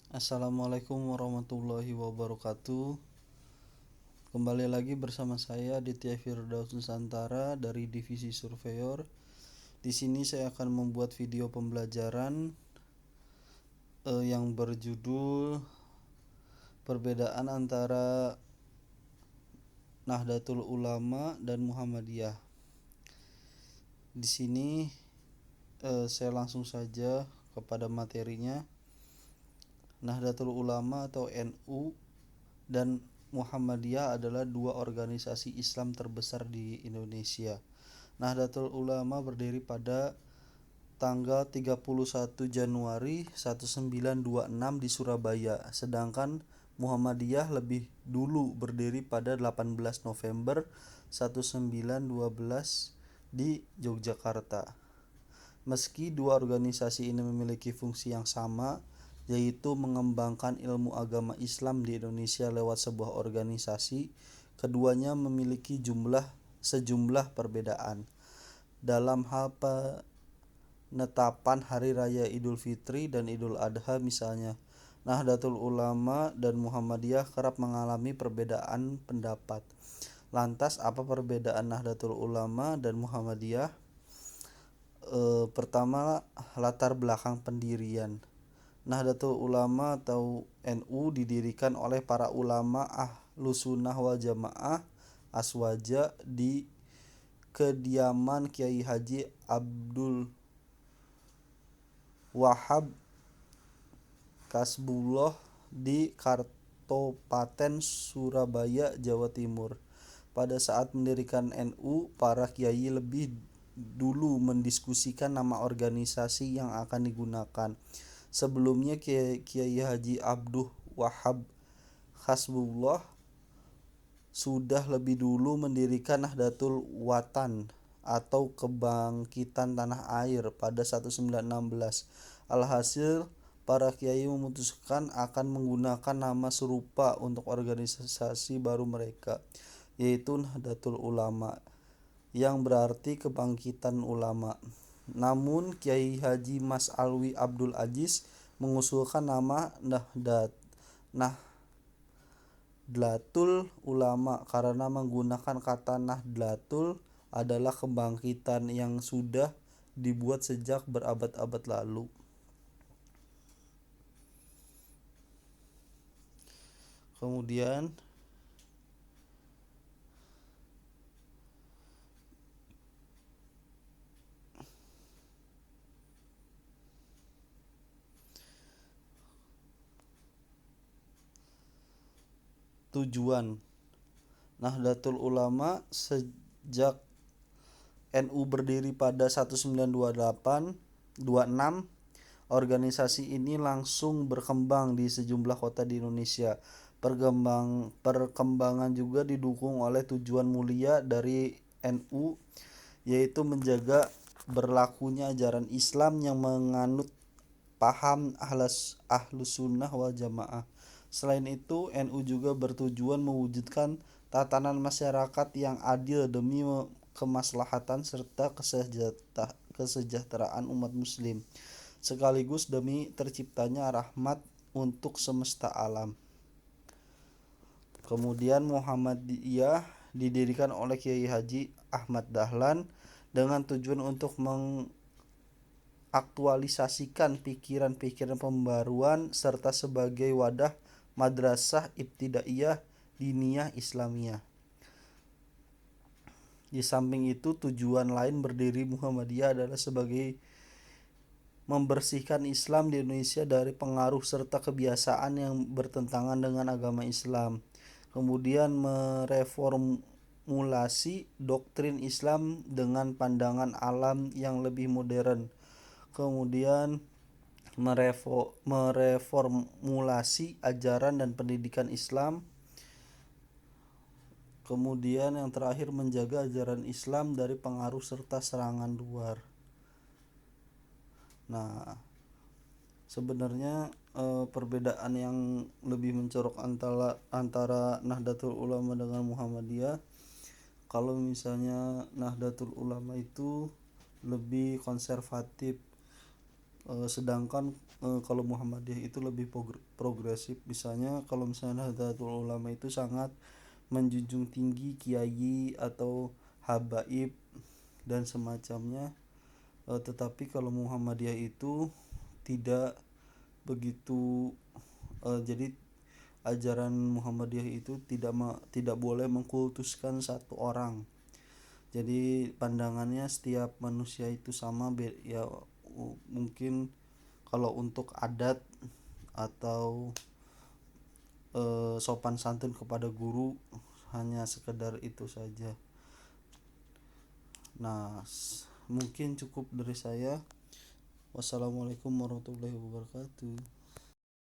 Assalamualaikum warahmatullahi wabarakatuh. Kembali lagi bersama saya Aditya Firdaus Nusantara dari Divisi Surveyor. Di sini saya akan membuat video pembelajaran yang berjudul perbedaan antara Nahdlatul Ulama dan Muhammadiyah. Di sini saya langsung saja kepada materinya. Nahdlatul Ulama atau NU dan Muhammadiyah adalah dua organisasi Islam terbesar di Indonesia. Nahdlatul Ulama berdiri pada tanggal 31 Januari 1926 di Surabaya, sedangkan Muhammadiyah lebih dulu berdiri pada 18 November 1912 di Yogyakarta. Meski dua organisasi ini memiliki fungsi yang sama, yaitu mengembangkan ilmu agama Islam di Indonesia lewat sebuah organisasi, keduanya memiliki sejumlah perbedaan. Dalam hal penetapan hari raya Idul Fitri dan Idul Adha misalnya, Nahdlatul Ulama dan Muhammadiyah kerap mengalami perbedaan pendapat. Lantas apa perbedaan Nahdlatul Ulama dan Muhammadiyah? Pertama, latar belakang pendirian. Nahdlatul Ulama atau NU didirikan oleh para ulama Ahlus Sunnah wal Jamaah Aswaja di kediaman Kiai Haji Abdul Wahab Kasbullah di Kartopaten, Surabaya, Jawa Timur. Pada saat mendirikan NU, para kiai lebih dulu mendiskusikan nama organisasi yang akan digunakan. Sebelumnya Kiai Haji Abdul Wahab Hasbullah sudah lebih dulu mendirikan Nahdlatul Watan atau Kebangkitan Tanah Air pada 1916. Alhasil, para kiai memutuskan akan menggunakan nama serupa untuk organisasi baru mereka, yaitu Nahdlatul Ulama, yang berarti kebangkitan ulama. Namun Kiai Haji Mas Alwi Abdul Aziz mengusulkan nama Nahdlatul Ulama karena menggunakan kata Nahdlatul adalah kebangkitan yang sudah dibuat sejak berabad-abad lalu. Kemudian tujuan Nahdlatul Ulama. Sejak NU berdiri pada 1926, organisasi ini langsung berkembang di sejumlah kota di Indonesia. Perkembangan juga didukung oleh tujuan mulia dari NU, yaitu menjaga berlakunya ajaran Islam yang menganut paham Ahlus Sunnah wal Jamaah. Selain itu, NU juga bertujuan mewujudkan tatanan masyarakat yang adil demi kemaslahatan serta kesejahteraan umat muslim, sekaligus demi terciptanya rahmat untuk semesta alam. Kemudian Muhammadiyah didirikan oleh Kiai Haji Ahmad Dahlan dengan tujuan untuk aktualisasikan pikiran-pikiran pembaruan serta sebagai wadah madrasah ibtidaiyah diniyah Islamiyah. Di samping itu, tujuan lain berdiri Muhammadiyah adalah sebagai membersihkan Islam di Indonesia dari pengaruh serta kebiasaan yang bertentangan dengan agama Islam. Kemudian mereformulasi doktrin Islam dengan pandangan alam yang lebih modern. Kemudian mereformulasi ajaran dan pendidikan Islam. Kemudian yang terakhir, menjaga ajaran Islam dari pengaruh serta serangan luar. Nah, sebenarnya perbedaan yang lebih mencolok antara Nahdlatul Ulama dengan Muhammadiyah, kalau misalnya Nahdlatul Ulama itu lebih konservatif Sedangkan kalau Muhammadiyah itu lebih progresif. Misalnya kalau misalnya Nahdlatul Ulama itu sangat menjunjung tinggi kiai atau habaib dan semacamnya. Tetapi kalau Muhammadiyah itu tidak begitu. Jadi ajaran Muhammadiyah itu tidak boleh mengkultuskan satu orang. Jadi pandangannya setiap manusia itu sama, ya mungkin kalau untuk adat atau sopan santun kepada guru hanya sekedar itu saja. Nah, mungkin cukup dari saya. Wassalamualaikum warahmatullahi wabarakatuh.